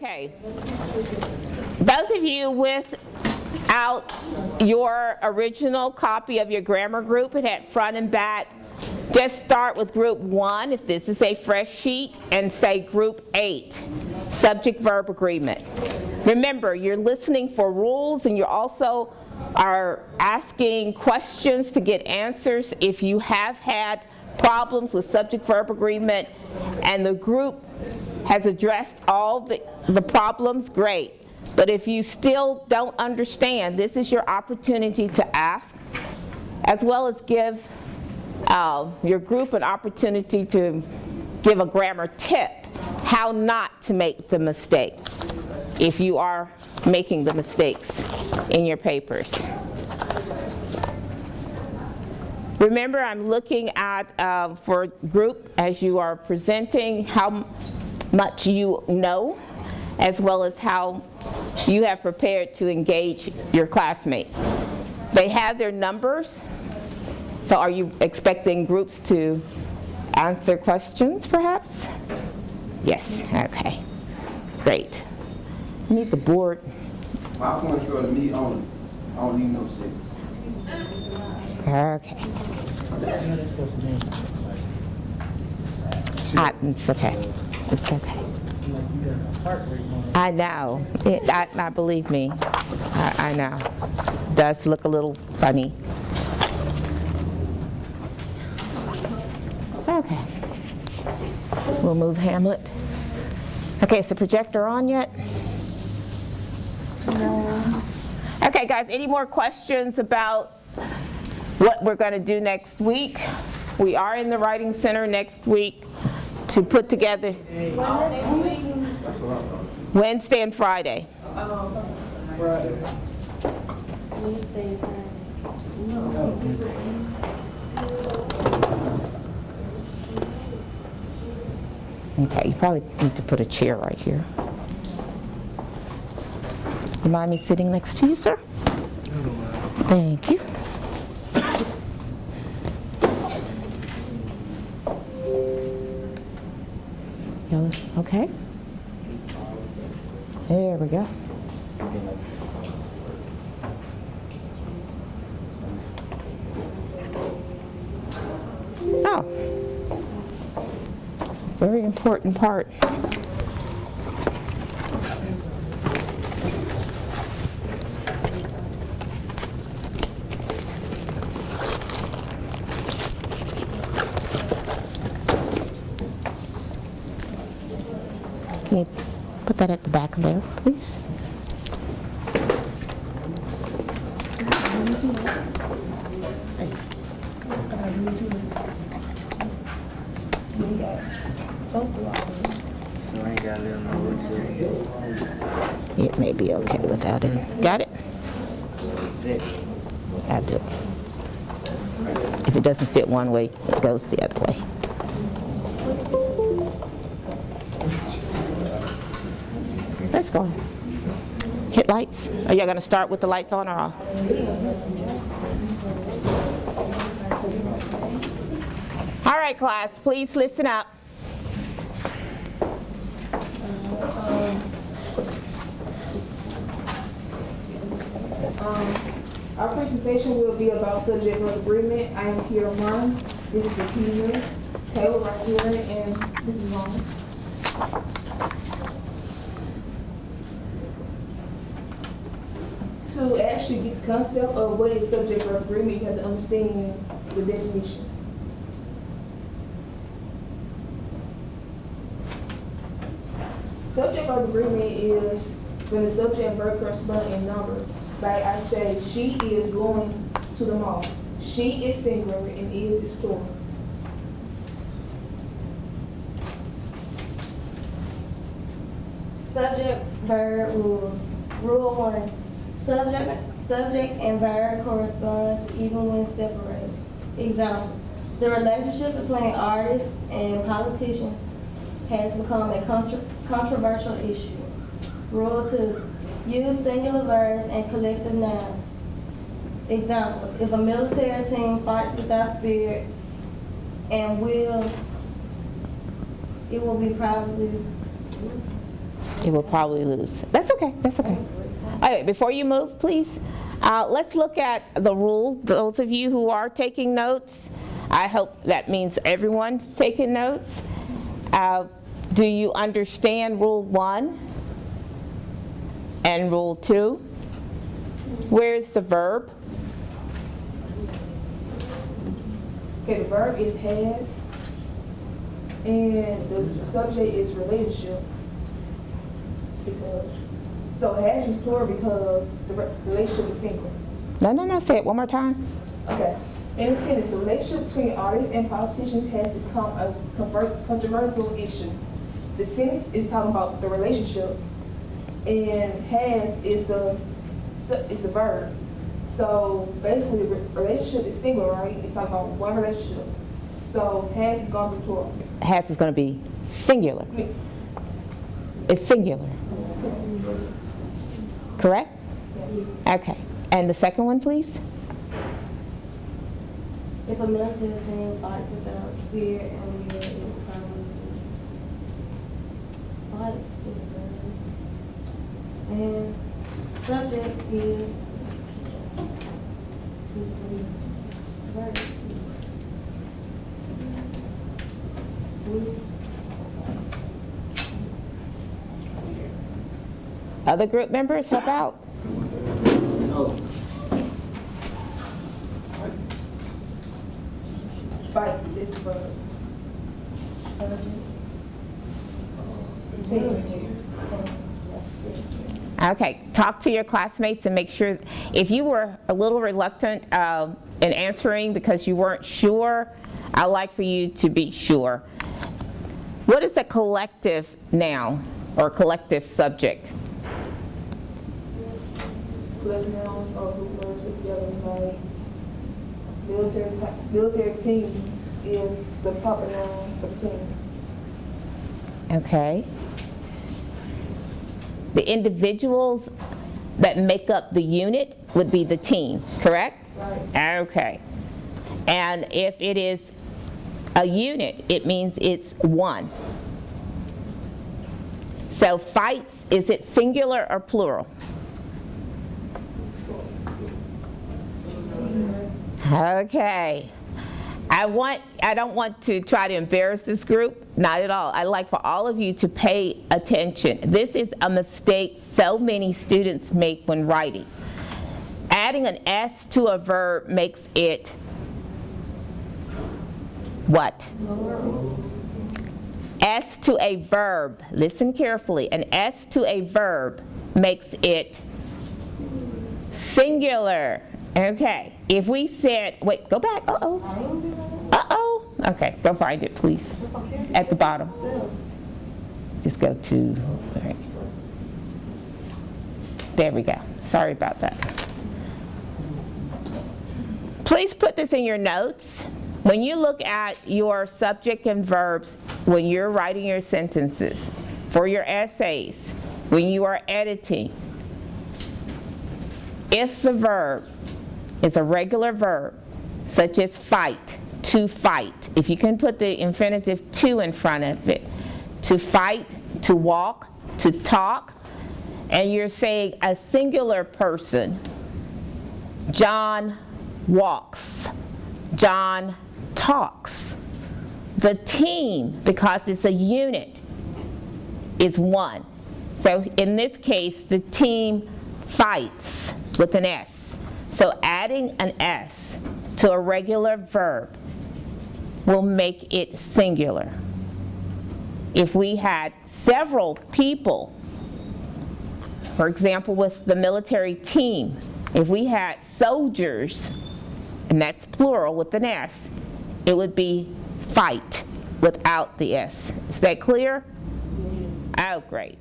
Okay. Those of you without your original copy of your grammar group, it had front and back. Just start with group 1, if this is a fresh sheet, and say group 8, subject-verb agreement. Remember, you're listening for rules, and you also are asking questions to get answers if you have had problems with subject-verb agreement, and the group has addressed all the problems, great. But if you still don't understand, this is your opportunity to ask, as well as give your group an opportunity to give a grammar tip, how not to make the mistake, if you are making the mistakes in your papers. Remember, I'm looking at, for group, as you are presenting, how much you know, as well as how you have prepared to engage your classmates. They have their numbers, so are you expecting groups to answer questions, perhaps? Yes, okay, great. Need the board. My points go to me only. I don't need no 6. Okay. It's okay. It's okay. I know. I believe me. I know. It does look a little funny. Okay. We'll move Hamlet. Okay, is the projector on yet? No. Okay, guys, any more questions about what we're going to do next week? We are in the Writing Center next week to put together Wednesday and Friday. Okay, you probably need to put a chair right here. You mind me sitting next to you, sir? Thank you. Okay. There we go. Oh, very important part. Can you put that at the back there, please? It may be okay without it. Got it? Add to it. If it doesn't fit one way, it goes the other way. Let's go. Hit lights. Are y'all going to start with the lights on or off? All right, class, please listen up. Our presentation will be about subject-verb agreement. I am Kira Martin. This is the PU. Taylor right here, and this is Ron. To actually get the concept of what is subject-verb agreement, you have to understand the definition. Subject-verb agreement is when the subject and verb correspond in number. Like I said, she is going to the mall. She is singular and is plural. Subject verb rules. Rule 1. Subject and verb correspond even when separated. Example: the relationship between artists and politicians has become a controversial issue. Rule 2. Use singular verbs and collective nouns. Example: if a military team fights without spirit and will, it will be probably It will probably lose. That's okay, that's okay. All right, before you move, please, let's look at the rule. Those of you who are taking notes, I hope that means everyone's taking notes. Do you understand Rule 1 and Rule 2? Where's the verb? Okay, the verb is has, and the subject is relationship. So has is plural because the relationship is singular. No, say it one more time. Okay. In a sentence, the relationship between artists and politicians has become a controversial issue. The sentence is talking about the relationship, and has is the verb. So basically, the relationship is single, right? It's talking about one relationship. So has is going to be plural. Has is going to be singular. It's singular. Correct? Okay. And the second one, please? If a military team fights without spear and will, it will probably fight with the verb. And subject is verb. Other group members, help out. Fights is the verb. Okay, talk to your classmates and make sure, if you were a little reluctant in answering because you weren't sure, I'd like for you to be sure. What is a collective noun or collective subject? Collective nouns or who words put together like military team is the proper noun for the team. Okay. The individuals that make up the unit would be the team, correct? Right. Okay. And if it is a unit, it means it's one. So fights, is it singular or plural? Okay. I don't want to try to embarrass this group, not at all. I'd like for all of you to pay attention. This is a mistake so many students make when writing. Adding an S to a verb makes it what? S to a verb, listen carefully, an S to a verb makes it singular. Okay, if we said, wait, go back, okay, go find it, please, at the bottom. Just go to, all right. There we go, sorry about that. Please put this in your notes. When you look at your subject and verbs, when you're writing your sentences, for your essays, when you are editing, if the verb is a regular verb, such as fight, to fight, if you can put the infinitive to in front of it, to fight, to walk, to talk, and you're saying a singular person, John walks, John talks. The team, because it's a unit, is one. So in this case, the team fights with an S. So adding an S to a regular verb will make it singular. If we had several people, for example, with the military team, if we had soldiers, and that's plural with an S, it would be fight without the S. Is that clear? Oh, great.